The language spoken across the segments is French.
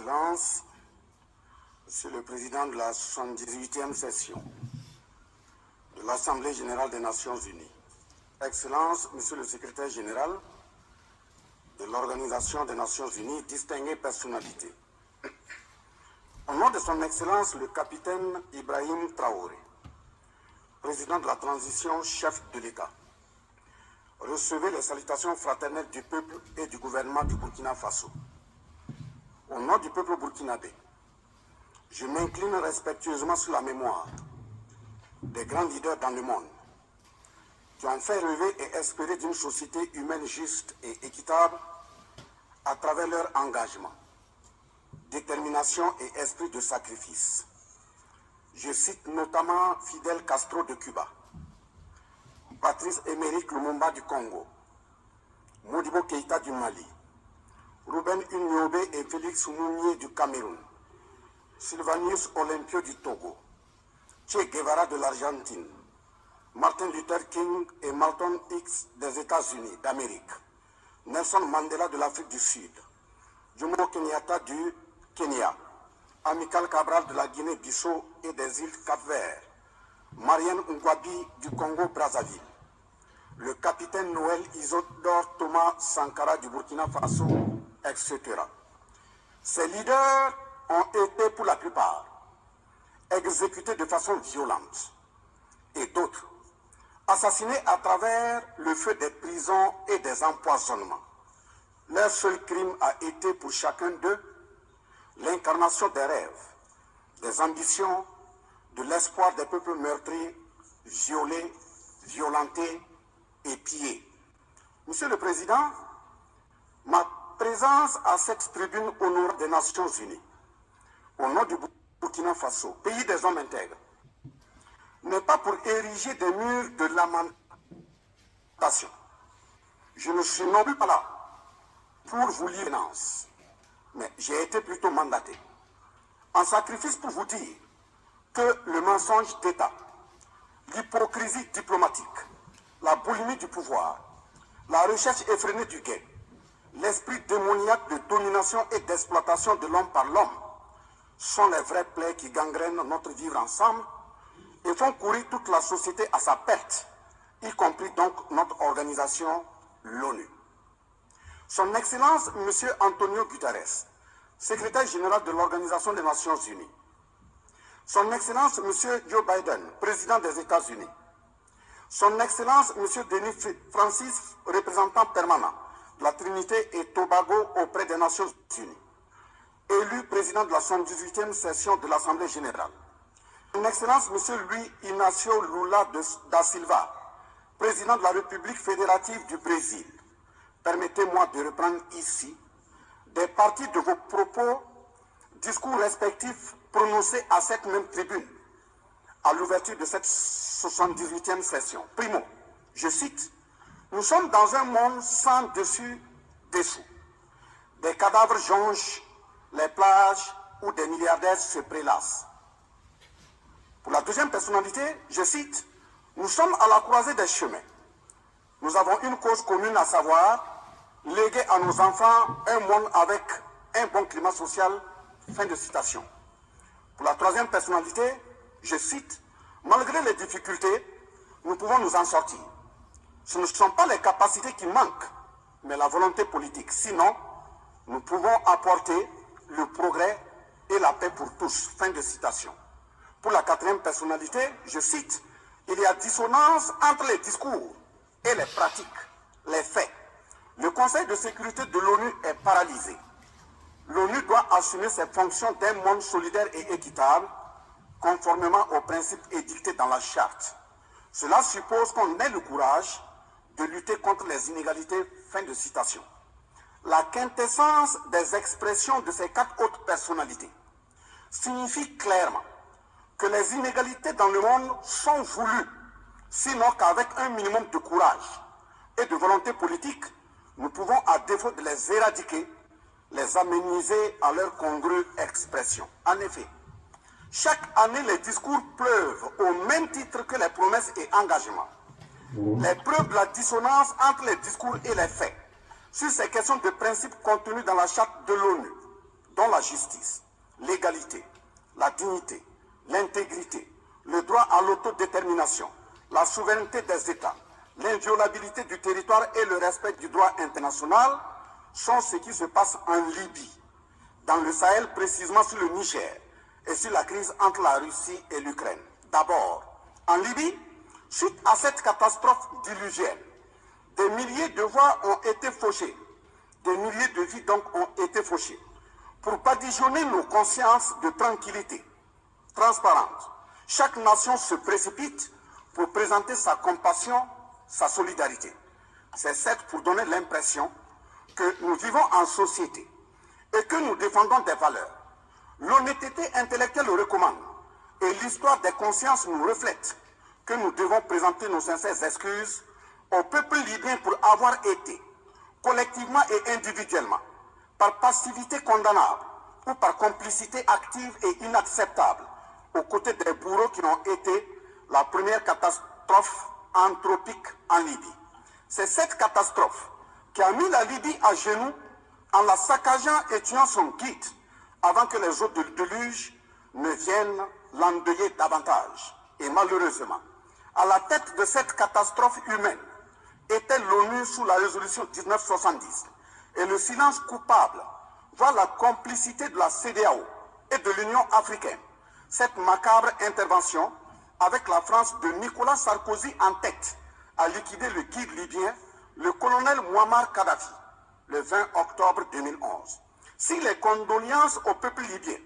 Excellences, Monsieur le Président de la 78e session de l'Assemblée générale des Nations unies, Excellences, Monsieur le Secrétaire général de l'Organisation des Nations unies, distinguées personnalités, au nom de son Excellence le capitaine Ibrahim Traoré, président de la transition, chef de l'État, recevez les salutations fraternelles du peuple et du gouvernement du Burkina Faso. Au nom du peuple burkinabé, je m'incline respectueusement sur la mémoire des grands leaders dans le monde qui ont fait rêver et espérer d'une société humaine juste et équitable à travers leur engagement, détermination et esprit de sacrifice. Je cite notamment Fidel Castro de Cuba, Patrice Émeric Lumumba du Congo, Modibo Keïta du Mali, Ruben Unyobe et Félix Mounier du Cameroun, Sylvanus Olympio du Togo, Che Guevara de l'Argentine, Martin Luther King et Malcolm X des États-Unis d'Amérique, Nelson Mandela de l'Afrique du Sud, Jomo Kenyatta du Kenya, Amilcar Cabral de la Guinée-Bissau et des îles Cap-Vert, Marianne Ngouabi du Congo-Brazzaville, le capitaine Noël Isidore Thomas Sankara du Burkina Faso, etc. Ces leaders ont été pour la plupart exécutés de façon violente et d'autres assassinés à travers le feu des prisons et des empoisonnements. Leur seul crime a été pour chacun d'eux l'incarnation des rêves, des ambitions, de l'espoir des peuples meurtris, violés, violentés et pillés. Monsieur le Président, ma présence à cette tribune honore des Nations Unies, au nom du Burkina Faso, pays des hommes intègres, n'est pas pour ériger des murs de lamentation. Je ne suis non plus pas là pour vous lire l'annonce, mais j'ai été plutôt mandaté en sacrifice pour vous dire que le mensonge d'État, l'hypocrisie diplomatique, la boulimie du pouvoir, la recherche effrénée du gain, l'esprit démoniaque de domination et d'exploitation de l'homme par l'homme sont les vrais plaies qui gangrènent notre vivre ensemble et font courir toute la société à sa perte, y compris donc notre organisation, l'ONU. Son Excellence, M. Antonio Guterres, secrétaire général de l'Organisation des Nations Unies, Son Excellence, M. Joe Biden, président des États-Unis, Son Excellence, M. Denis Francis, représentant permanent de la Trinité et Tobago auprès des Nations Unies, élu président de la 78e session de l'Assemblée générale, Son Excellence, M. Luis Inácio Lula da Silva, président de la République fédérative du Brésil, permettez-moi de reprendre ici des parties de vos propos, discours respectifs prononcés à cette même tribune, à l'ouverture de cette 78e session. Primo, je cite, « Nous sommes dans un monde sans dessus-dessous. Des cadavres jonchent les plages où des milliardaires se prélassent. » Pour la deuxième personnalité, je cite, « Nous sommes à la croisée des chemins. Nous avons une cause commune, à savoir léguer à nos enfants un monde avec un bon climat social. » Fin de citation. Pour la troisième personnalité, je cite, « Malgré les difficultés, nous pouvons nous en sortir. Ce ne sont pas les capacités qui manquent, mais la volonté politique. Sinon, nous pouvons apporter le progrès et la paix pour tous. » Fin de citation. Pour la quatrième personnalité, je cite, « Il y a dissonance entre les discours et les pratiques, les faits. Le Conseil de sécurité de l'ONU est paralysé. L'ONU doit assumer ses fonctions d'un monde solidaire et équitable, conformément aux principes édictés dans la charte. Cela suppose qu'on ait le courage de lutter contre les inégalités. » Fin de citation. La quintessence des expressions de ces quatre autres personnalités signifie clairement que les inégalités dans le monde sont voulues, sinon qu'avec un minimum de courage et de volonté politique, nous pouvons, à défaut de les éradiquer, les améniser à leur congrue expression. En effet, chaque année, les discours pleuvent au même titre que les promesses et engagements. Les preuves de la dissonance entre les discours et les faits sur ces questions de principe contenues dans la charte de l'ONU dont la justice, l'égalité, la dignité, l'intégrité, le droit à l'autodétermination, la souveraineté des États, l'inviolabilité du territoire et le respect du droit international sont ce qui se passe en Libye, dans le Sahel, précisément sur le Niger, et sur la crise entre la Russie et l'Ukraine. D'abord, en Libye, suite à cette catastrophe diluvienne, des milliers de voix ont été fauchées, des milliers de vies donc ont été fauchées, pour badigeonner nos consciences de tranquillité, transparente. Chaque nation se précipite pour présenter sa compassion, sa solidarité. C'est certes pour donner l'impression que nous vivons en société et que nous défendons des valeurs. L'honnêteté intellectuelle le recommande et l'histoire des consciences nous reflète que nous devons présenter nos sincères excuses au peuple libyen pour avoir été, collectivement et individuellement, par passivité condamnable ou par complicité active et inacceptable, aux côtés des bourreaux qui ont été la première catastrophe anthropique en Libye. C'est cette catastrophe qui a mis la Libye à genoux en la saccageant et tuant son guide avant que les eaux de déluge ne viennent l'endeuiller davantage. Et malheureusement, à la tête de cette catastrophe humaine était l'ONU sous la résolution 1970. Et le silence coupable voit la complicité de la CEDEAO et de l'Union africaine. Cette macabre intervention, avec la France de Nicolas Sarkozy en tête, a liquidé le guide libyen, le colonel Muammar Kadhafi, le 20 octobre 2011. Si les condoléances au peuple libyen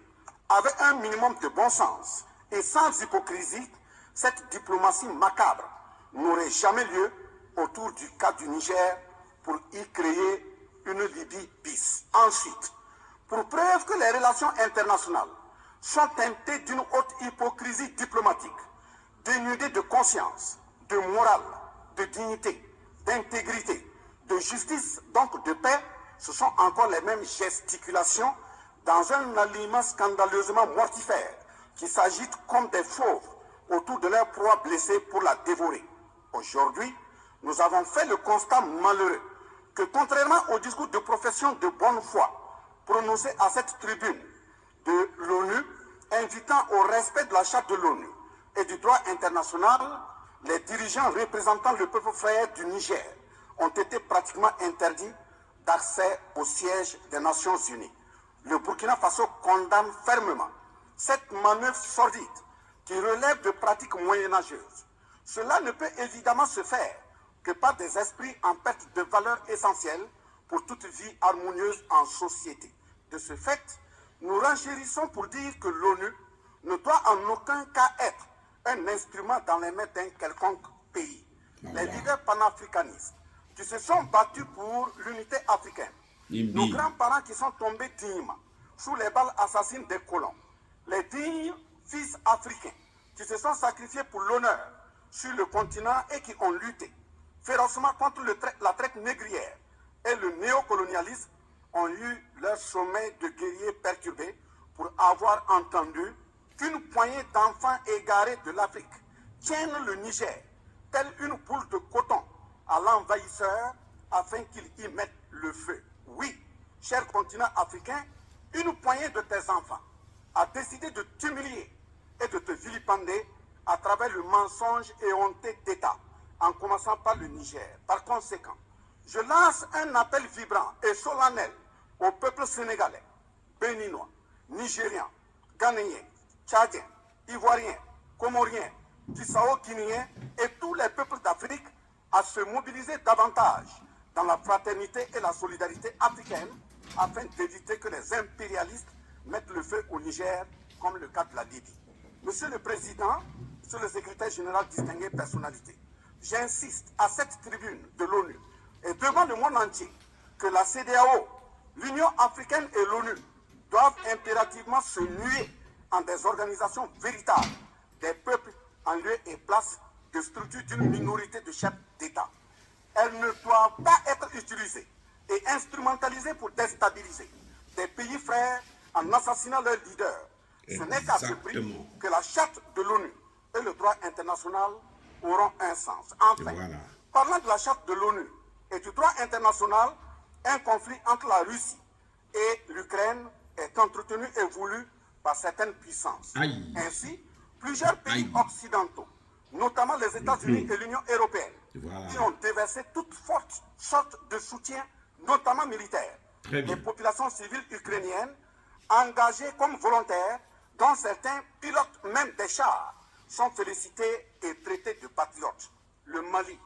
avaient un minimum de bon sens et sans hypocrisie, cette diplomatie macabre n'aurait jamais lieu autour du cas du Niger pour y créer une Libye bis. Ensuite, pour preuve que les relations internationales sont teintées d'une haute hypocrisie diplomatique, dénudées de conscience, de morale, de dignité, d'intégrité, de justice, donc de paix, ce sont encore les mêmes gesticulations dans un aliment scandaleusement mortifère qui s'agitent comme des fauves autour de leur proie blessée pour la dévorer. Aujourd'hui, nous avons fait le constat malheureux que contrairement au discours de profession de bonne foi prononcé à cette tribune de l'ONU, invitant au respect de la charte de l'ONU et du droit international, les dirigeants représentant le peuple frère du Niger ont été pratiquement interdits d'accès au siège des Nations Unies. Le Burkina Faso condamne fermement cette manœuvre sordide qui relève de pratiques moyenâgeuses. Cela ne peut évidemment se faire que par des esprits en perte de valeurs essentielles pour toute vie harmonieuse en société. De ce fait, nous renchérissons pour dire que l'ONU ne doit en aucun cas être un instrument dans les mains d'un quelconque pays. Les leaders panafricanistes qui se sont battus pour l'unité africaine, nos grands-parents qui sont tombés dignement sous les balles assassines des colons, les dignes fils africains qui se sont sacrifiés pour l'honneur sur le continent et qui ont lutté férocement contre la traite négrière et le néocolonialisme ont eu leur sommet de guerriers perturbé pour avoir entendu qu'une poignée d'enfants égarés de l'Afrique tiennent le Niger, telle une boule de coton, à l'envahisseur afin qu'il y mette le feu. Oui, cher continent africain, une poignée de tes enfants a décidé de t'humilier et de te vilipender à travers le mensonge éhonté d'État, en commençant par le Niger. Par conséquent, je lance un appel vibrant et solennel au peuple sénégalais, béninois, nigérien, ghanéen, tchadien, ivoirien, comorien, bissau-guinéen et tous les peuples d'Afrique à se mobiliser davantage dans la fraternité et la solidarité africaine afin d'éviter que les impérialistes mettent le feu au Niger comme le cas de la Libye. Monsieur le Président, Monsieur le Secrétaire général, distingué personnalité, j'insiste à cette tribune de l'ONU et devant le monde entier que la CEDEAO, l'Union africaine et l'ONU doivent impérativement se muer en des organisations véritables des peuples en lieu et place de structures d'une minorité de chefs d'État. Elles ne doivent pas être utilisées et instrumentalisées pour déstabiliser des pays frères en assassinant leurs leaders. Ce n'est qu'à ce prix que la charte de l'ONU et le droit international auront un sens. Enfin, parlant de la charte de l'ONU et du droit international, un conflit entre la Russie et l'Ukraine est entretenu et voulu par certaines puissances. Aïe. Ainsi, plusieurs pays Aïe. occidentaux, notamment les États-Unis et l'Union européenne, Voilà. qui ont déversé toute sorte de soutien, notamment militaire. Très bien. Les populations civiles ukrainiennes engagées comme volontaires, dont certains pilotes même des chars, sont félicités et traités de patriotes. Le Mali,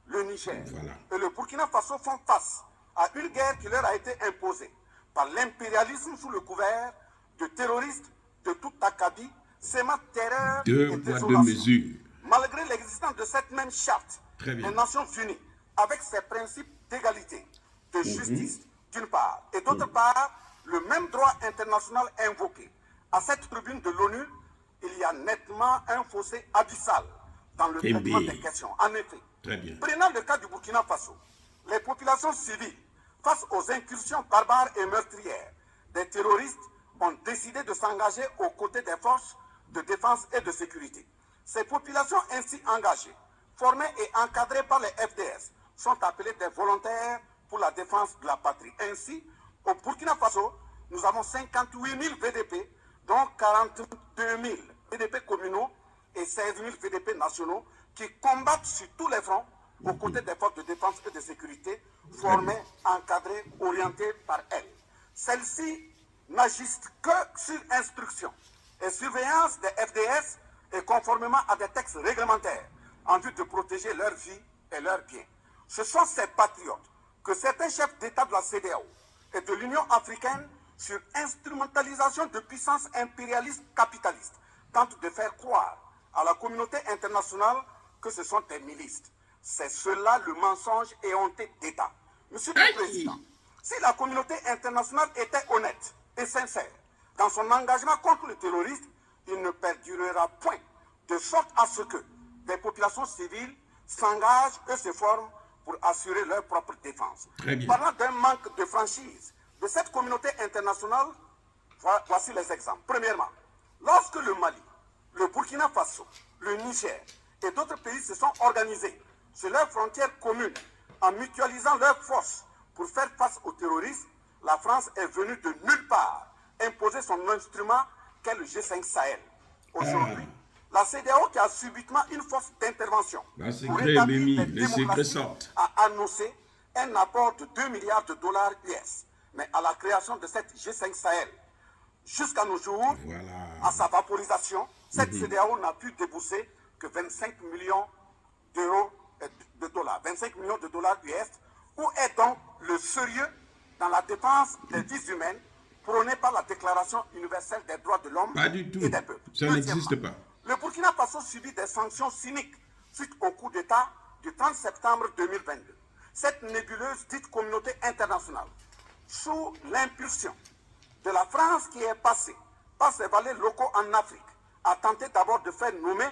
le Niger Voilà. et le Burkina Faso font face à une guerre qui leur a été imposée par l'impérialisme sous le couvert de terroristes de tout acabit, sémant terreur Deux et poids, deux désolation. mesures. Malgré l'existence de cette même charte Très bien. des Nations Unies, avec ses principes d'égalité, de justice, d'une part, et d'autre part, le même droit international invoqué. À cette tribune de l'ONU, il y a nettement un fossé abyssal dans le Kembe. traitement des questions. En effet, Très bien. prenant le cas du Burkina Faso, les populations civiles, face aux incursions barbares et meurtrières des terroristes, ont décidé de s'engager aux côtés des forces de défense et de sécurité. Ces populations ainsi engagées, formées et encadrées par les FDS, sont appelées des volontaires pour la défense de la patrie. Ainsi, au Burkina Faso, nous avons 58 000 VDP, dont 42 000 VDP communaux et 16 000 VDP nationaux qui combattent sur tous les fronts aux côtés des forces de défense et de sécurité, formées, encadrées, orientées par elles. Celles-ci n'agissent que sur instruction et surveillance des FDS et conformément à des textes réglementaires en vue de protéger leur vie et leurs biens. Ce sont ces patriotes que certains chefs d'État de la CEDEAO et de l'Union africaine, sur instrumentalisation de puissances impérialistes capitalistes, tentent de faire croire à la communauté internationale que ce sont des milices. C'est cela le mensonge éhonté d'État. Monsieur le Président, si la communauté internationale était honnête et sincère dans son engagement contre le terrorisme, il ne perdurera point, de sorte à ce que des populations civiles s'engagent et se forment pour assurer leur propre défense. Très bien. Parlant d'un manque de franchise de cette communauté internationale, voici les exemples. Premièrement, lorsque le Mali, le Burkina Faso, le Niger et d'autres pays se sont organisés sur leurs frontières communes en mutualisant leurs forces pour faire face au terrorisme, la France est venue de nulle part imposer son instrument qu'est le G5 Sahel. Aujourd'hui, la CEDEAO, qui a subitement une force d'intervention pour rétablir les démocraties, a annoncé un apport de 2 milliards de dollars US. Mais à la création de cette G5 Sahel, jusqu'à nos jours, à sa vaporisation, cette CEDEAO n'a pu débourser que 25 millions d'euros, de dollars, 25 millions de dollars US. Où est donc le sérieux dans la défense des vies humaines prônée par la Déclaration universelle des droits de l'homme et des peuples? Ça n'existe pas. Le Burkina Faso subit des sanctions cyniques suite au coup d'État du 30 septembre 2022. Cette nébuleuse dite communauté internationale, sous l'impulsion de la France qui est passée par ses valets locaux en Afrique, a tenté d'abord de faire nommer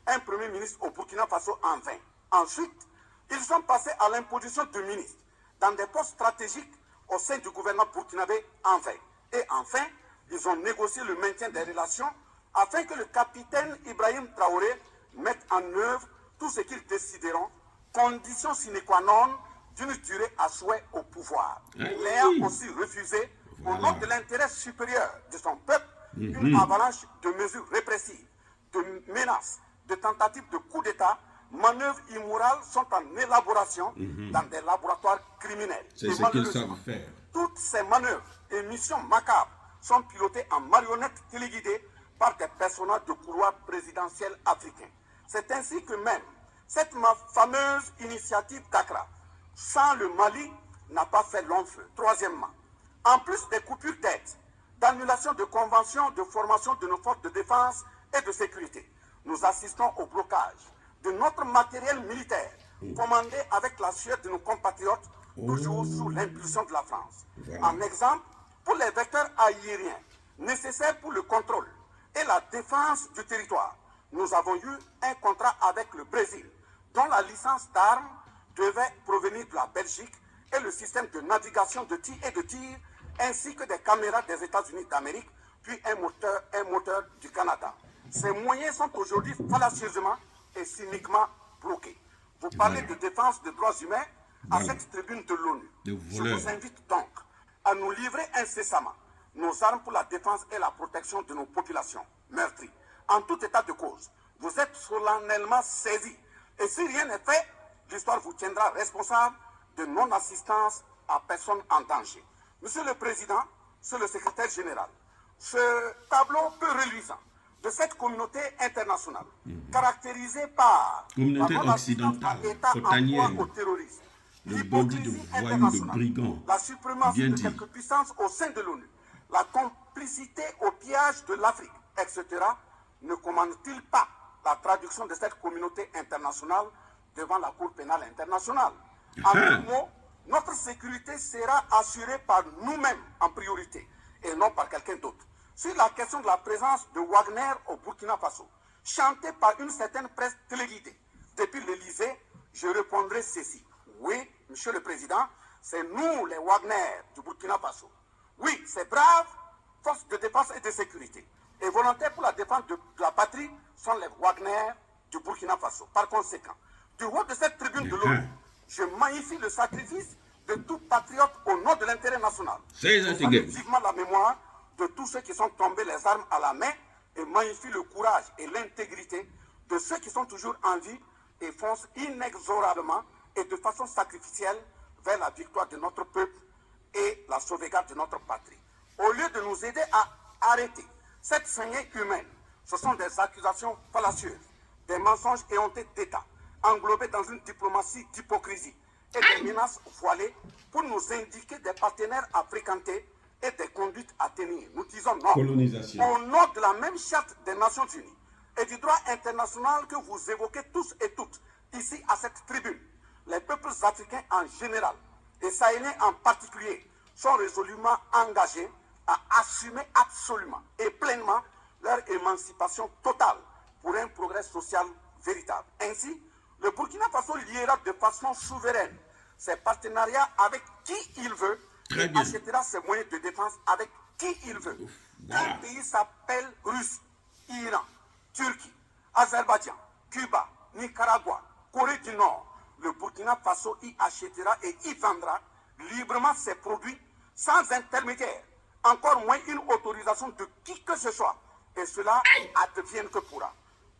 un premier ministre au Burkina Faso en vain. Ensuite, ils sont passés à l'imposition de ministres dans des postes stratégiques au sein du gouvernement burkinabé en vain. Et enfin, ils ont négocié le maintien des relations afin que le capitaine Ibrahim Traoré mette en œuvre tout ce qu'ils décideront, condition sine qua non d'une durée à souhait au pouvoir. L'ayant aussi refusé, au nom de l'intérêt supérieur de son peuple, une avalanche de mesures répressives, de menaces, de tentatives de coup d'État, manœuvres immorales sont en élaboration dans des laboratoires criminels. C'est ce qu'ils savent faire. Toutes ces manœuvres et missions macabres sont pilotées en marionnettes téléguidées par des personnages de couloir présidentiel africain. C'est ainsi que même cette fameuse initiative d'Accra, sans le Mali, n'a pas fait long feu. Troisièmement, en plus des coupures d'aide, d'annulation de conventions de formation de nos forces de défense et de sécurité, nous assistons au blocage de notre matériel militaire, commandé avec la sueur de nos compatriotes, toujours sous l'impulsion de la France. En exemple, pour les vecteurs aériens nécessaires pour le contrôle et la défense du territoire, nous avons eu un contrat avec le Brésil, dont la licence d'armes devait provenir de la Belgique et le système de navigation de tir et de tir, ainsi que des caméras des États-Unis d'Amérique, puis un moteur du Canada. Ces moyens sont aujourd'hui fallacieusement et cyniquement bloqués. Vous parlez de défense des droits humains à cette tribune de l'ONU. Je vous invite donc à nous livrer incessamment nos armes pour la défense et la protection de nos populations meurtries. En tout état de cause, vous êtes solennellement saisis. Et si rien n'est fait, l'histoire vous tiendra responsable de non-assistance à personne en danger. Monsieur le Président, Monsieur le Secrétaire général, ce tableau peu reluisant de cette communauté internationale, caractérisée par Communauté la non-assistance à occidentale, État en proie otanienne, au terrorisme, le bandit de l'hypocrisie voyous, de internationale, brigands, la suprématie bien de dit. quelques puissances au sein de l'ONU, la complicité au pillage de l'Afrique, etc., ne commande-t-il pas la traduction de cette communauté internationale devant la Cour pénale internationale? En deux mots, notre sécurité sera assurée par nous-mêmes en priorité et non par quelqu'un d'autre. Sur la question de la présence de Wagner au Burkina Faso, chantée par une certaine presse téléguidée depuis l'Élysée, je répondrai ceci. Oui, Monsieur le Président, c'est nous les Wagner du Burkina Faso. Oui, ces braves forces de défense et de sécurité et volontaires pour la défense de la patrie sont les Wagner du Burkina Faso. Par conséquent, du haut de cette tribune de l'ONU, je magnifie le sacrifice de tout patriote au nom de l'intérêt national. Je salue vivement la mémoire de tous ceux qui sont tombés les armes à la main et magnifie le courage et l'intégrité de ceux qui sont toujours en vie et foncent inexorablement et de façon sacrificielle vers la victoire de notre peuple et la sauvegarde de notre patrie. Au lieu de nous aider à arrêter cette saignée humaine, ce sont des accusations fallacieuses, des mensonges éhontés d'État, englobés dans une diplomatie d'hypocrisie et des menaces voilées pour nous indiquer des partenaires à fréquenter et des conduites à tenir. Nous disons non. Colonisation. Au nom de la même charte des Nations Unies et du droit international que vous évoquez tous et toutes ici à cette tribune, les peuples africains en général et sahéliens en particulier sont résolument engagés à assumer absolument et pleinement leur émancipation totale pour un progrès social véritable. Ainsi, le Burkina Faso liera de façon souveraine ses partenariats avec qui il veut et achètera ses moyens de défense avec qui il veut. Un pays s'appelle Russie, Iran, Turquie, Azerbaïdjan, Cuba, Nicaragua, Corée du Nord. Le Burkina Faso y achètera et y vendra librement ses produits sans intermédiaire, encore moins une autorisation de qui que ce soit. Et cela advienne que pourra.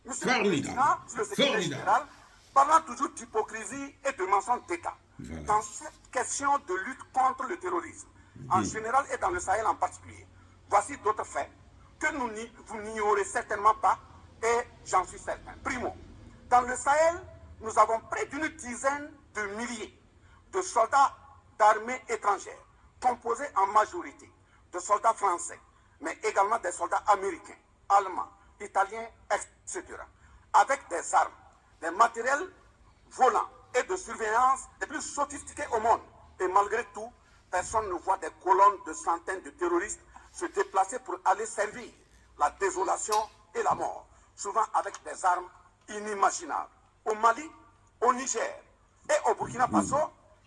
Monsieur le Président, le Secrétaire général, parlant toujours d'hypocrisie et de mensonges d'État, dans cette question de lutte contre le terrorisme, en général et dans le Sahel en particulier, voici d'autres faits que vous n'ignorez certainement pas et j'en suis certain. Primo, dans le Sahel, nous avons près d'une dizaine de milliers de soldats d'armées étrangères, composés en majorité de soldats français, mais également des soldats américains, allemands, italiens, etc., avec des armes, des matériels volants et de surveillance les plus sophistiqués au monde. Et malgré tout, personne ne voit des colonnes de centaines de terroristes se déplacer pour aller servir la désolation et la mort, souvent avec des armes inimaginables. Au Mali, au Niger et au Burkina Faso,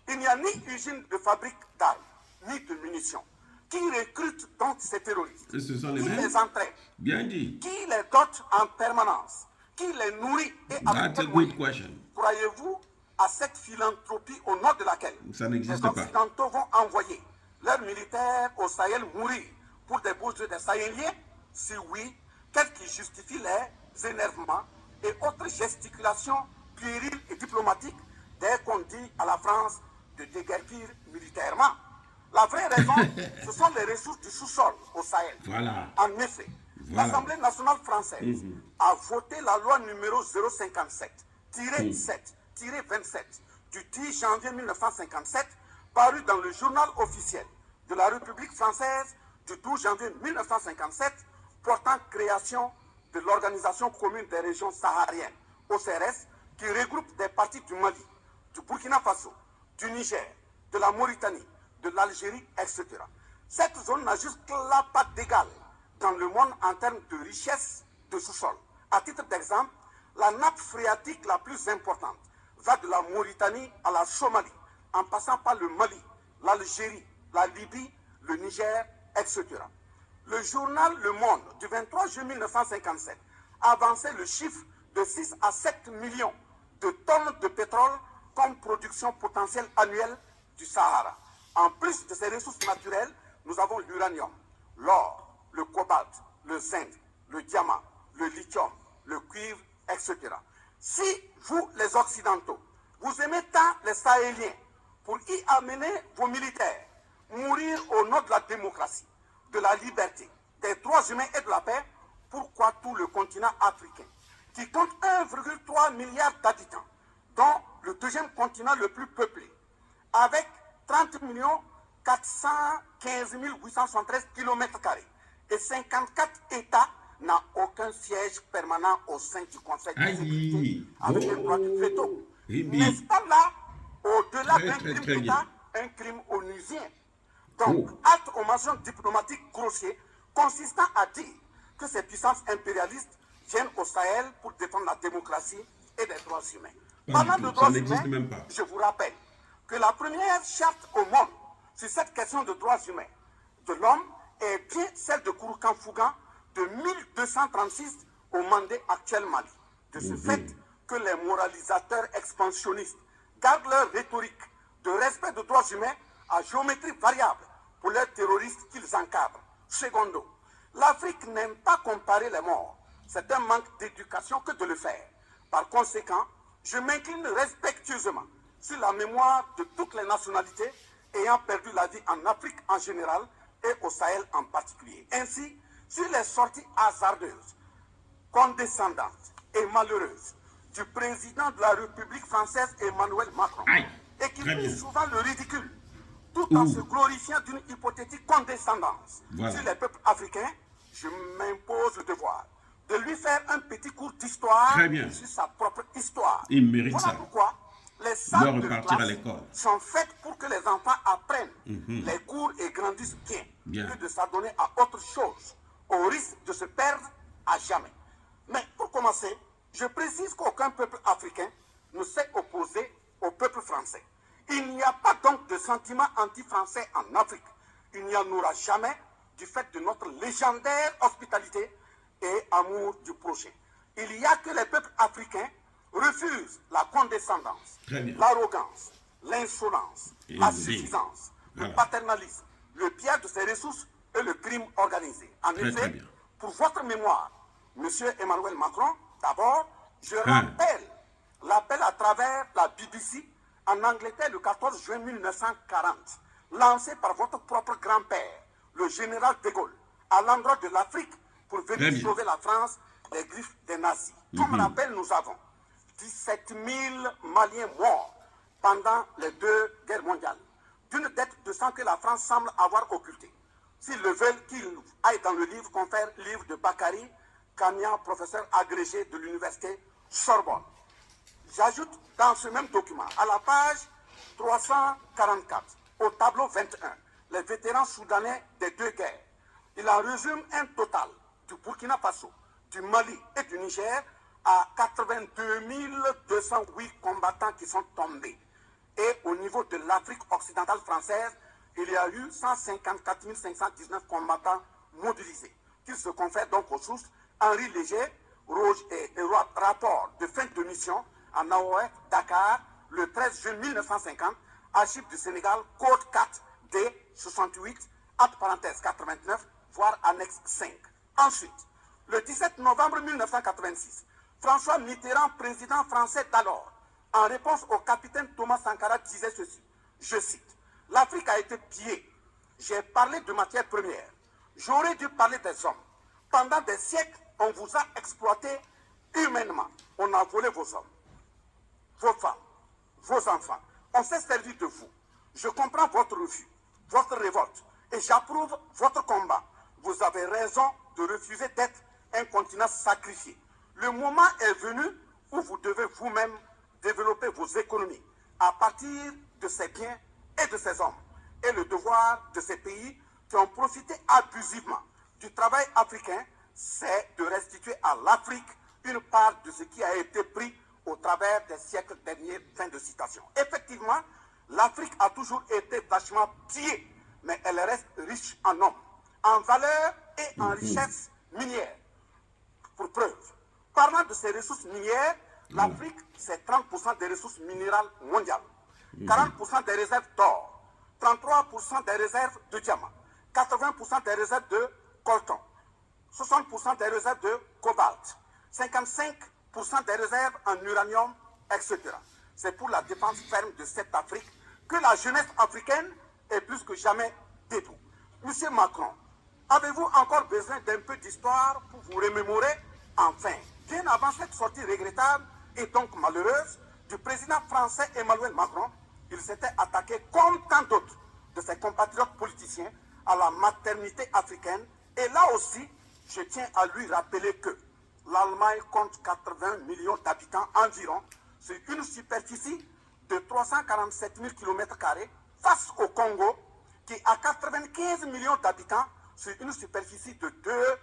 il n'y a ni usine de fabrique d'armes, ni de munitions. Qui recrute donc ces terroristes? Ce sont les qui mêmes. les entraîne? Bien dit. Qui les dote en permanence? Qui les nourrit et avec That's a quels good moyens? question. Croyez-vous à cette philanthropie au nom de laquelle Ça n'existe les pas. Occidentaux vont envoyer leurs militaires au Sahel mourir pour des beaux yeux des Sahéliens? Si oui, qu'est-ce qui justifie les énervements et autres gesticulations puériles et diplomatiques dès qu'on dit à la France de déguerpir militairement? La vraie raison, ce sont les ressources du sous-sol au Sahel. Voilà. En effet, l'Assemblée nationale française a voté la loi numéro 057-7-27 du 10 janvier 1957, parue dans le journal officiel de la République française du 12 janvier 1957, portant création de l'Organisation commune des régions sahariennes, OCRS, qui regroupe des parties du Mali, du Burkina Faso, du Niger, de la Mauritanie, de l'Algérie, etc. Cette zone n'a jusque-là pas d'égal dans le monde en termes de richesse de sous-sol. À titre d'exemple, la nappe phréatique la plus importante va de la Mauritanie à la Somalie, en passant par le Mali, l'Algérie, la Libye, le Niger, etc. Le journal Le Monde du 23 juillet 1957 avançait le chiffre de 6 à 7 millions de tonnes de pétrole comme production potentielle annuelle du Sahara. En plus de ces ressources naturelles, nous avons l'uranium, l'or, le cobalt, le zinc, le diamant, le lithium, le cuivre, etc. Si vous, les Occidentaux, vous aimez tant les Sahéliens pour y amener vos militaires, mourir au nom de la démocratie, de la liberté, des droits humains et de la paix, pourquoi tout le continent africain, qui compte 1,3 milliard d'habitants, dont le deuxième continent le plus peuplé, avec 30 415 873 km² et 54 États, n'a aucun siège permanent au sein du Conseil de sécurité Aïe. avec un droit de veto. Ribi. N'est-ce pas là, au-delà Très, d'un très, crime très d'État, bien. un crime onusien? Donc, Oh. acte aux mentions diplomatiques grossiers consistant à dire que ces puissances impérialistes viennent au Sahel pour défendre la démocratie et les droits humains. Pas Parlant du de tout, droits ça n'existe humains, même pas. je vous rappelle que la première charte au monde sur cette question de droits humains de l'homme est bien celle de Kouroukan Fougan de 1236 au Mandé actuel Mali. De ce fait que les moralisateurs expansionnistes gardent leur rhétorique de respect des droits humains à géométrie variable pour leurs terroristes qu'ils encadrent. Secondo, l'Afrique n'aime pas comparer les morts. C'est un manque d'éducation que de le faire. Par conséquent, je m'incline respectueusement sur la mémoire de toutes les nationalités ayant perdu la vie en Afrique en général et au Sahel en particulier. Ainsi, sur les sorties hasardeuses, condescendantes et malheureuses du président de la République française Emmanuel Macron, Aïe. et qui Très fait bien. souvent le ridicule, tout en se glorifiant d'une hypothétique condescendance Voilà. sur les peuples africains, je m'impose le devoir de lui faire un petit cours d'histoire Très bien. sur sa propre histoire. Il mérite Voilà ça. pourquoi les Il doit salles de repartir à classe l'école. sont faites pour que les enfants apprennent les cours et grandissent bien, Bien. que de s'adonner à autre chose, au risque de se perdre à jamais. Mais pour commencer, je précise qu'aucun peuple africain ne s'est opposé au peuple français. Il n'y a pas donc de sentiment anti-français en Afrique. Il n'y en aura jamais du fait de notre légendaire hospitalité et amour du prochain. Il y a que les peuples africains refusent la condescendance, Très bien. l'arrogance, l'insolence, Et la oui. suffisance, Voilà. le paternalisme, le pillage de ses ressources et le crime organisé. En Très, très effet, bien. pour votre mémoire, Monsieur Emmanuel Macron, d'abord, je Hein. rappelle l'appel à travers la BBC en Angleterre le 14 juin 1940, lancé par votre propre grand-père, le général de Gaulle, à l'endroit de l'Afrique pour Très venir bien. sauver la France des griffes des nazis. Comme rappel, nous avons 17 000 Maliens morts pendant les deux guerres mondiales, d'une dette de sang que la France semble avoir occultée. S'ils le veulent, qu'ils aillent dans le livre, confère livre de Bakary Kamian, professeur agrégé de l'université Sorbonne. J'ajoute dans ce même document, à la page 344, au tableau 21, les vétérans soudanais des deux guerres. Il en résume un total du Burkina Faso, du Mali et du Niger à 82 208 combattants qui sont tombés. Et au niveau de l'Afrique occidentale française, il y a eu 154 519 combattants mobilisés, qui se confèrent donc aux sources Henri Léger, rapport de fin de mission à Naoué, Dakar, le 13 juin 1950, archives du Sénégal, code 4 D 68, entre parenthèses 89, voire annexe 5. Ensuite, le 17 novembre 1986, François Mitterrand, président français d'alors, en réponse au capitaine Thomas Sankara, disait ceci, je cite, « L'Afrique a été pillée. J'ai parlé de matières premières. J'aurais dû parler des hommes. Pendant des siècles, on vous a exploité humainement. On a volé vos hommes, vos femmes, vos enfants. On s'est servi de vous. Je comprends votre refus, votre révolte, et j'approuve votre combat. Vous avez raison de refuser d'être un continent sacrifié. Le moment est venu où vous devez vous-même développer vos économies à partir de ces biens et de ces hommes. Et le devoir de ces pays qui ont profité abusivement du travail africain, c'est de restituer à l'Afrique une part de ce qui a été pris au travers des siècles derniers. » Fin de citation. Effectivement, l'Afrique a toujours été vachement pillée, mais elle reste riche en hommes, en valeur et en richesse minière. Pour preuve, parlant de ces ressources minières, l'Afrique, c'est 30% des ressources minérales mondiales, 40% des réserves d'or, 33% des réserves de diamants, 80% des réserves de coltan, 60% des réserves de cobalt, 55% des réserves en uranium, etc. C'est pour la défense ferme de cette Afrique que la jeunesse africaine est plus que jamais debout. Monsieur Macron, avez-vous encore besoin d'un peu d'histoire pour vous remémorer? Enfin, bien avant cette sortie regrettable et donc malheureuse du président français Emmanuel Macron, il s'était attaqué, comme tant d'autres de ses compatriotes politiciens, à la maternité africaine. Et là aussi, je tiens à lui rappeler que l'Allemagne compte 80 millions d'habitants environ sur une superficie de 347 000 km² face au Congo qui a 95 millions d'habitants sur une superficie de 2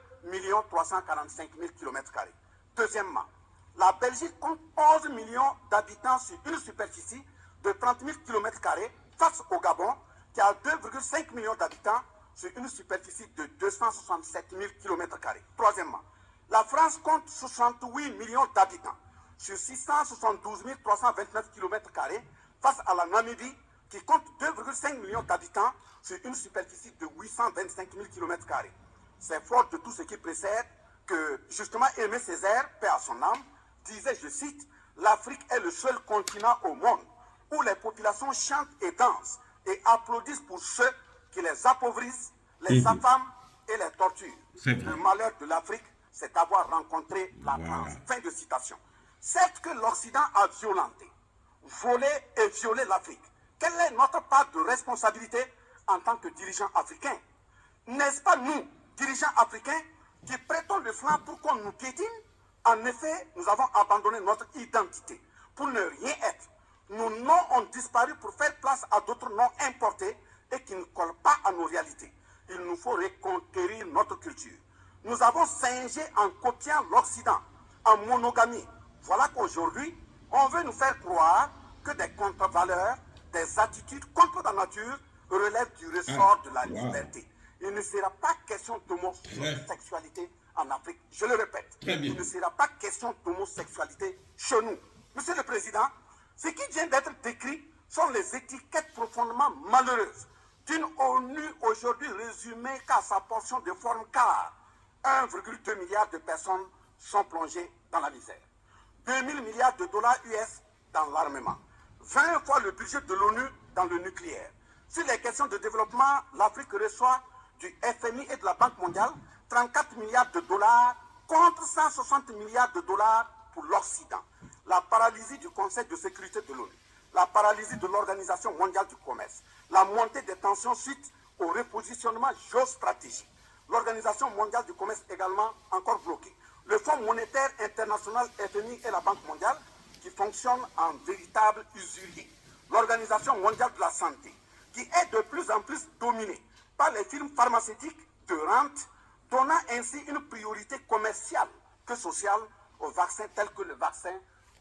345 000 km². Deuxièmement, la Belgique compte 11 millions d'habitants sur une superficie de 30 000 km² face au Gabon qui a 2,5 millions d'habitants sur une superficie de 267 000 km². Troisièmement, la France compte 68 millions d'habitants sur 672 329 km² face à la Namibie qui compte 2,5 millions d'habitants sur une superficie de 825 000 km². C'est fort de tout ce qui précède que justement Aimé Césaire, paix à son âme, disait, je cite, « L'Afrique est le seul continent au monde où les populations chantent et dansent et applaudissent pour ceux qui les appauvrissent, les affament et les torturent. Le malheur de l'Afrique, c'est d'avoir rencontré la France. » Fin de citation. Certes que l'Occident a violenté, volé et violé l'Afrique. Quelle est notre part de responsabilité en tant que dirigeants africains? N'est-ce pas nous, dirigeants africains, qui prêtons le flanc pour qu'on nous piétine? En effet, nous avons abandonné notre identité pour ne rien être. Nos noms ont disparu pour faire place à d'autres noms importés et qui ne collent pas à nos réalités. Il nous faut reconquérir notre culture. Nous avons singé en copiant l'Occident, en monogamie. Voilà qu'aujourd'hui, on veut nous faire croire que des contre-valeurs, des attitudes contre la nature relèvent du ressort de la liberté. Il ne sera pas question d'homosexualité en Afrique. Je le répète, il ne sera pas question d'homosexualité chez nous. Monsieur le Président, ce qui vient d'être décrit sont les étiquettes profondément malheureuses d'une ONU aujourd'hui résumée qu'à sa portion de forme car 1,2 milliard de personnes sont plongées dans la misère. 2000 milliards de dollars US dans l'armement. 20 fois le budget de l'ONU dans le nucléaire. Sur les questions de développement, l'Afrique reçoit du FMI et de la Banque mondiale 34 milliards de dollars contre 160 milliards de dollars pour l'Occident. La paralysie du Conseil de sécurité de l'ONU, la paralysie de l'Organisation mondiale du commerce, la montée des tensions suite au repositionnement géostratégique. L'Organisation mondiale du commerce également encore bloquée. Le Fonds monétaire international FMI et la Banque mondiale qui fonctionnent en véritable usurier. L'Organisation mondiale de la santé qui est de plus en plus dominée par les firmes pharmaceutiques de rente, donnant ainsi une priorité commerciale que sociale aux vaccins tels que le vaccin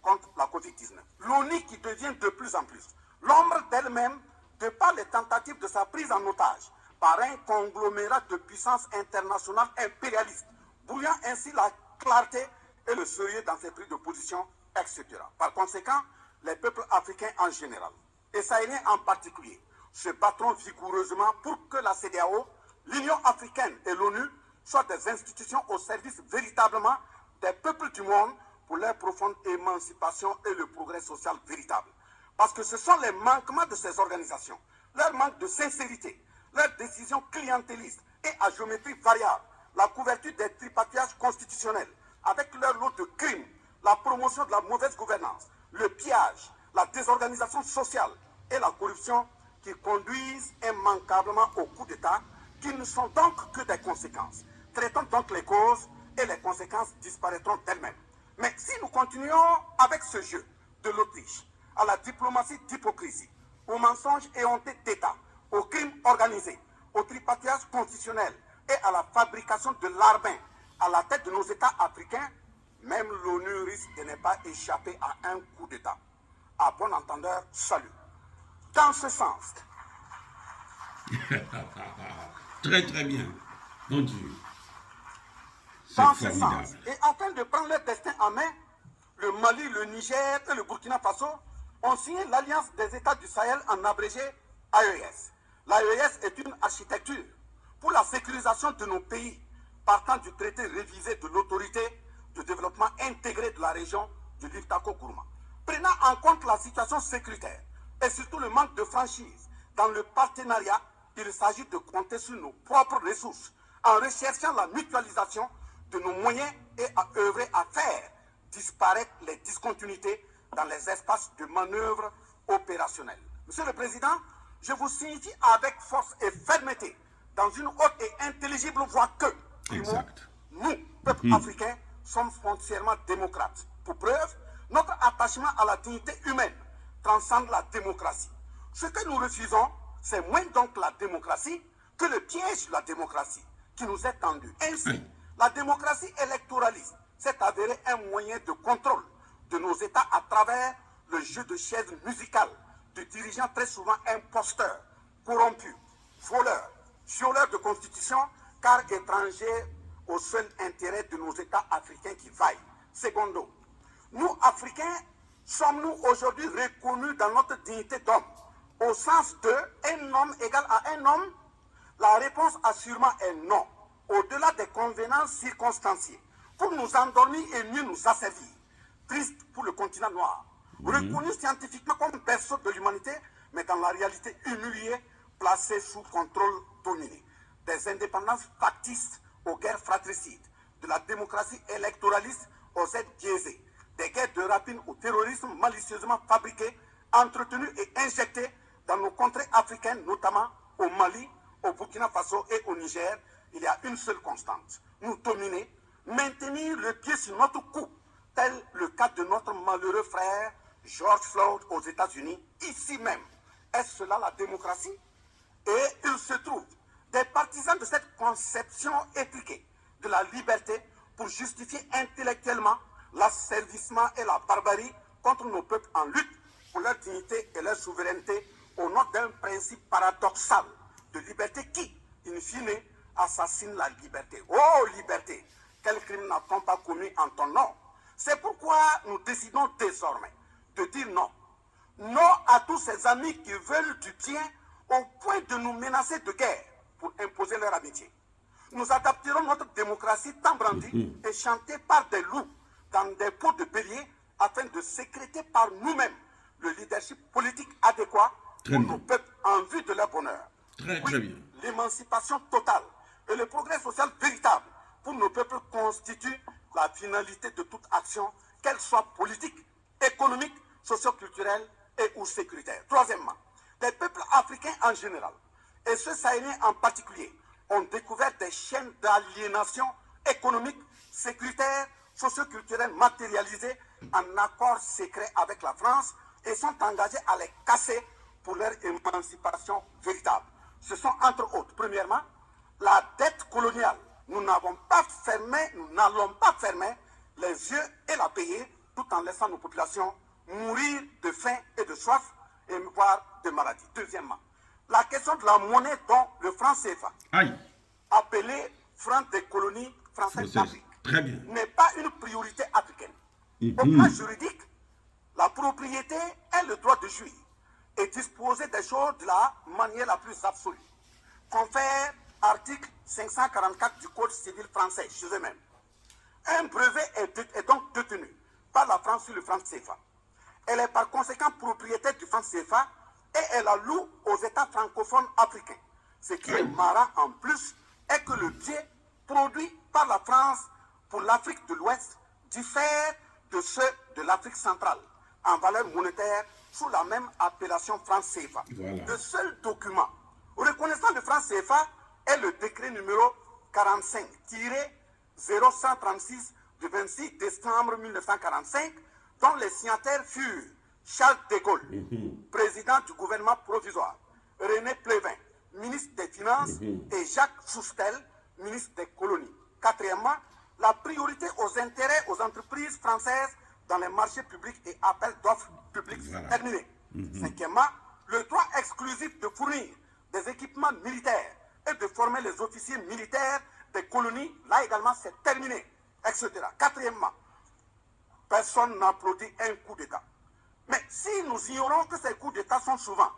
contre la Covid-19. L'ONU qui devient de plus en plus l'ombre d'elle-même de par les tentatives de sa prise en otage par un conglomérat de puissances internationales impérialistes, brouillant ainsi la clarté et le sérieux dans ses prises de position, etc. Par conséquent, les peuples africains en général, et sahéliens en particulier, se battront vigoureusement pour que la CEDEAO, l'Union africaine et l'ONU soient des institutions au service véritablement des peuples du monde pour leur profonde émancipation et le progrès social véritable. Parce que ce sont les manquements de ces organisations, leur manque de sincérité, leurs décisions clientélistes et à géométrie variable, la couverture des tripatouillages constitutionnels avec leur lot de crimes, la promotion de la mauvaise gouvernance, le pillage, la désorganisation sociale et la corruption qui conduisent immanquablement au coup d'État, qui ne sont donc que des conséquences. Traitons donc les causes et les conséquences disparaîtront d'elles-mêmes. Mais si nous continuons avec ce jeu de l'Autriche, à la diplomatie d'hypocrisie, aux mensonges éhontés d'État, aux crimes organisés, au tripatouillage constitutionnel et à la fabrication de larbin à la tête de nos États africains, même l'ONU risque de ne pas échapper à un coup d'État. À bon entendeur, salut. Dans ce sens. Très très bien. Continue. Dans ce sens, et afin de prendre leur destin en main, le Mali, le Niger et le Burkina Faso ont signé l'Alliance des États du Sahel en abrégé AES. L'AES est une architecture pour la sécurisation de nos pays, partant du traité révisé de l'autorité de développement intégré de la région du Liptako-Gourma. Prenant en compte la situation sécuritaire et surtout le manque de franchise dans le partenariat, il s'agit de compter sur nos propres ressources en recherchant la mutualisation de nos moyens et à œuvrer à faire disparaître les discontinuités dans les espaces de manœuvre opérationnels. Monsieur le Président, je vous signifie avec force et fermeté, dans une haute et intelligible voix que, nous, peuple africain, sommes foncièrement démocrates. Pour preuve, notre attachement à la dignité humaine transcende la démocratie. Ce que nous refusons, c'est moins donc la démocratie que le piège de la démocratie qui nous est tendu. Ainsi, la démocratie électoraliste s'est avérée un moyen de contrôle de nos États à travers le jeu de chaises musicales de dirigeants très souvent imposteurs, corrompus, voleurs, violeurs de constitution, car étrangers au seul intérêt de nos États africains qui vaillent. Secondo, nous, Africains, sommes-nous aujourd'hui reconnus dans notre dignité d'homme, au sens de un homme égal à un homme? La réponse assurément est non, au-delà des convenances circonstanciées, pour nous endormir et mieux nous asservir. Triste pour le continent noir, reconnu scientifiquement comme berceau de l'humanité, mais dans la réalité humilié, placé sous contrôle dominé. Des indépendances factices aux guerres fratricides, de la démocratie électoraliste aux aides biaisées, des guerres de rapine au terrorisme malicieusement fabriquées, entretenues et injectées dans nos contrées africaines, notamment au Mali, au Burkina Faso et au Niger. Il y a une seule constante: nous dominer, maintenir le pied sur notre cou, tel le cas de notre malheureux frère George Floyd aux États-Unis, ici même. Est-ce cela la démocratie? Et il se trouve des partisans de cette conception étriquée de la liberté pour justifier intellectuellement l'asservissement et la barbarie contre nos peuples en lutte pour leur dignité et leur souveraineté au nom d'un principe paradoxal de liberté qui, in fine, assassine la liberté. Oh liberté, quel crime n'a-t-on pas commis en ton nom? C'est pourquoi nous décidons désormais de dire non. Non à tous ces amis qui veulent du bien au point de nous menacer de guerre pour imposer leur amitié. Nous adapterons notre démocratie tant brandie et chantée par des loups dans des pots de bélier afin de sécréter par nous-mêmes le leadership politique adéquat pour nos peuples en vue de leur bonheur. Très bien. L'émancipation totale et le progrès social véritable pour nos peuples constituent la finalité de toute action, qu'elle soit politique, économique, socio-culturelle et ou sécuritaire. Troisièmement, les peuples africains en général, et ceux sahéliens en particulier, ont découvert des chaînes d'aliénation économique, sécuritaire, socio-culturelle matérialisées en accord secret avec la France et sont engagés à les casser pour leur émancipation véritable. Ce sont entre autres, premièrement, la dette coloniale. Nous n'allons pas fermer les yeux et la payer tout en laissant nos populations mourir de faim et de soif et voire de maladie. Deuxièmement, la question de la monnaie dont le franc CFA, appelé franc des colonies françaises d'Afrique, n'est pas une priorité africaine. Au plan juridique, la propriété est le droit de jouir et disposer des choses de la manière la plus absolue. Confère article 544 du Code civil français chez eux-mêmes. Un brevet est donc détenu par la France sur le franc CFA. Elle est par conséquent propriétaire du franc CFA et elle la loue aux États francophones africains. Ce qui est marrant en plus est que le biais produit par la France pour l'Afrique de l'Ouest diffère de ceux de l'Afrique centrale en valeur monétaire sous la même appellation franc CFA. Voilà. Le seul document reconnaissant le franc CFA est le décret numéro 45-0136 du 26 décembre 1945, dont les signataires furent Charles de Gaulle, président du gouvernement provisoire, René Pleven, ministre des Finances, et Jacques Soustel, ministre des Colonies. Quatrièmement, la priorité aux intérêts aux entreprises françaises dans les marchés publics et appels d'offres publics terminés. Cinquièmement, le droit exclusif de fournir des équipements militaires et de former les officiers militaires des colonies, là également c'est terminé, etc. Quatrièmement, personne n'applaudit un coup d'État. Mais si nous ignorons que ces coups d'État sont souvent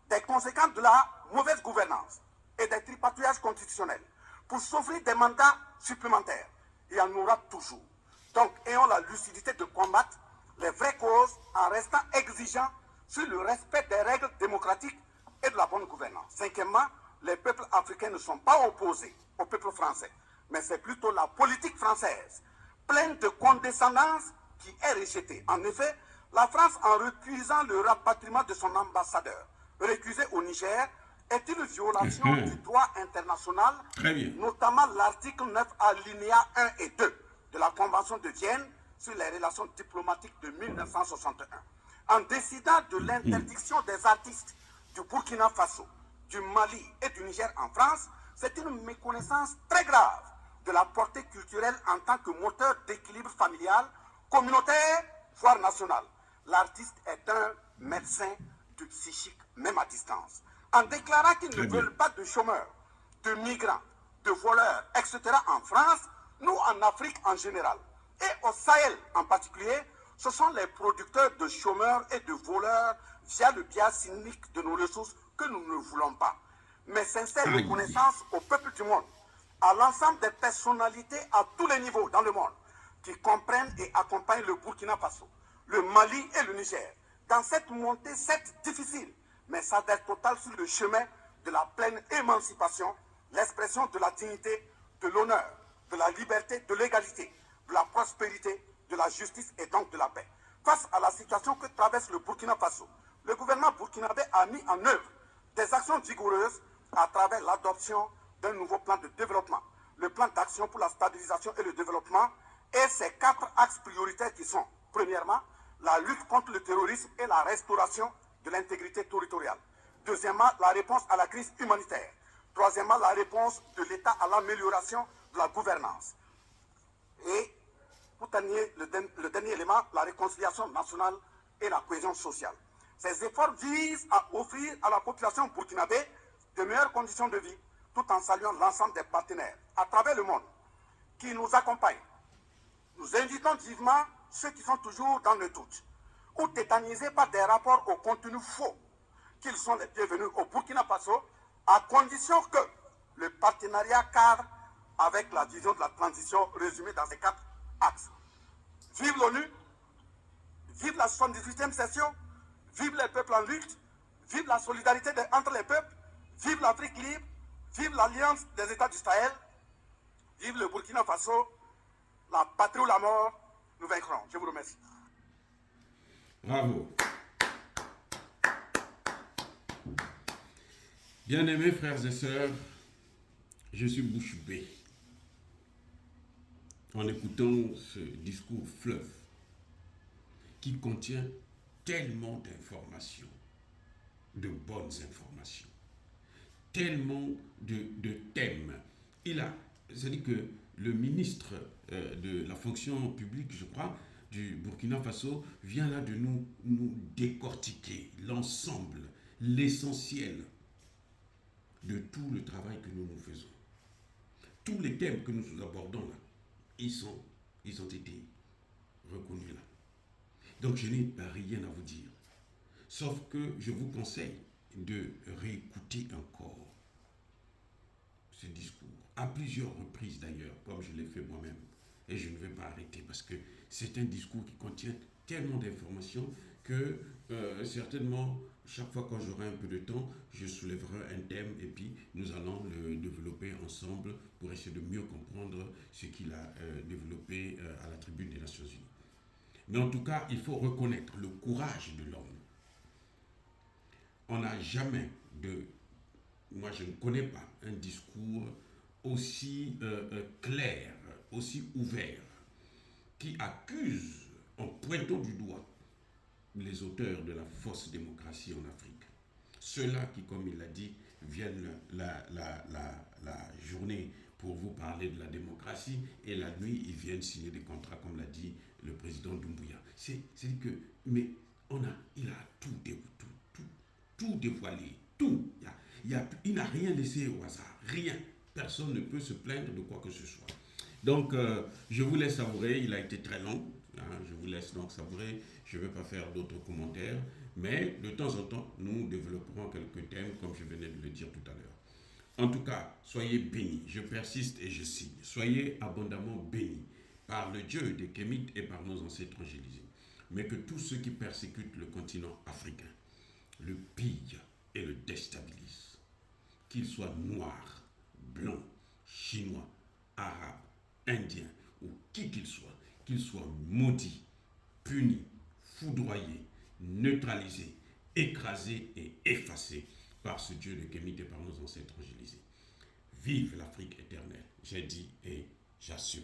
des conséquences de la mauvaise gouvernance et des tripatouillages constitutionnels pour s'offrir des mandats supplémentaires. Il y en aura toujours. Donc, ayons la lucidité de combattre les vraies causes en restant exigeants sur le respect des règles démocratiques et de la bonne gouvernance. Cinquièmement, les peuples africains ne sont pas opposés au peuple français, mais c'est plutôt la politique française, pleine de condescendance, qui est rejetée. En effet, la France, en refusant le rapatriement de son ambassadeur récusé au Niger, est une violation du droit international, notamment l'article 9 alinéa 1 et 2 de la Convention de Vienne sur les relations diplomatiques de 1961. En décidant de l'interdiction des artistes du Burkina Faso, du Mali et du Niger en France, c'est une méconnaissance très grave de la portée culturelle en tant que moteur d'équilibre familial, communautaire, voire national. L'artiste est un médecin du psychique, même à distance. En déclarant qu'ils ne veulent pas de chômeurs, de migrants, de voleurs, etc. en France, nous en Afrique en général, et au Sahel en particulier, ce sont les producteurs de chômeurs et de voleurs via le biais cynique de nos ressources que nous ne voulons pas. Mais sincère reconnaissance au peuple du monde, à l'ensemble des personnalités à tous les niveaux dans le monde, qui comprennent et accompagnent le Burkina Faso, le Mali et le Niger, dans cette montée certes difficile, mais s'adresse totale sur le chemin de la pleine émancipation, l'expression de la dignité, de l'honneur, de la liberté, de l'égalité, de la prospérité, de la justice et donc de la paix. Face à la situation que traverse le Burkina Faso, le gouvernement burkinabé a mis en œuvre des actions vigoureuses à travers l'adoption d'un nouveau plan de développement, le plan d'action pour la stabilisation et le développement, et ses 4 axes prioritaires qui sont, premièrement, la lutte contre le terrorisme et la restauration de l'intégrité territoriale. Deuxièmement, la réponse à la crise humanitaire. Troisièmement, la réponse de l'État à l'amélioration de la gouvernance. Et, pour terminer, le dernier élément, la réconciliation nationale et la cohésion sociale. Ces efforts visent à offrir à la population burkinabé de meilleures conditions de vie, tout en saluant l'ensemble des partenaires à travers le monde qui nous accompagnent. Nous invitons vivement ceux qui sont toujours dans le doute ou tétanisés par des rapports au contenu faux qu'ils sont les bienvenus au Burkina Faso, à condition que le partenariat cadre avec la vision de la transition résumée dans ces 4 axes. Vive l'ONU, vive la 78e session, vive les peuples en lutte, vive la solidarité entre les peuples, vive l'Afrique libre, vive l'Alliance des États du Sahel, vive le Burkina Faso, la patrie ou la mort, nous vaincrons. Je vous remercie. Bravo. Bien-aimés frères et sœurs, je suis bouche bée en écoutant ce discours fleuve qui contient tellement d'informations, de bonnes informations, tellement de thèmes. C'est-à-dire que le ministre de la fonction publique, je crois, du Burkina Faso, vient là de nous décortiquer l'ensemble, l'essentiel de tout le travail que nous faisons. Tous les thèmes que nous abordons là, ils ont été reconnus là. Donc je n'ai rien à vous dire, sauf que je vous conseille de réécouter encore ce discours, à plusieurs reprises d'ailleurs, comme je l'ai fait moi-même, et je ne vais pas arrêter parce que c'est un discours qui contient tellement d'informations que certainement, chaque fois quand j'aurai un peu de temps, je soulèverai un thème et puis nous allons le développer ensemble pour essayer de mieux comprendre ce qu'il a développé à la tribune des Nations Unies. Mais en tout cas, il faut reconnaître le courage de l'homme. On n'a jamais moi je ne connais pas un discours aussi clair, aussi ouvert, qui accuse en pointant du doigt les auteurs de la fausse démocratie en Afrique. Ceux-là qui, comme il l'a dit, viennent la journée pour vous parler de la démocratie et la nuit, ils viennent signer des contrats, comme l'a dit le président Doumbouya. C'est que, mais il a tout dévoilé, tout. Il n'a rien laissé au hasard, rien. Personne ne peut se plaindre de quoi que ce soit. Donc, je vous laisse savourer, il a été très long, je vous laisse donc savourer, je ne vais pas faire d'autres commentaires, mais de temps en temps, nous développerons quelques thèmes, comme je venais de le dire tout à l'heure. En tout cas, soyez bénis, je persiste et je signe, soyez abondamment bénis par le Dieu des Kémites et par nos ancêtres angélisés. Mais que tous ceux qui persécutent le continent africain le pillent et le déstabilisent. Qu'ils soient noirs, blancs, chinois, arabes, indiens ou qui qu'ils soient maudits, punis, foudroyés, neutralisés, écrasés et effacés par ce Dieu de Kémite et par nos ancêtres angélisés. Vive l'Afrique éternelle, j'ai dit et j'assume.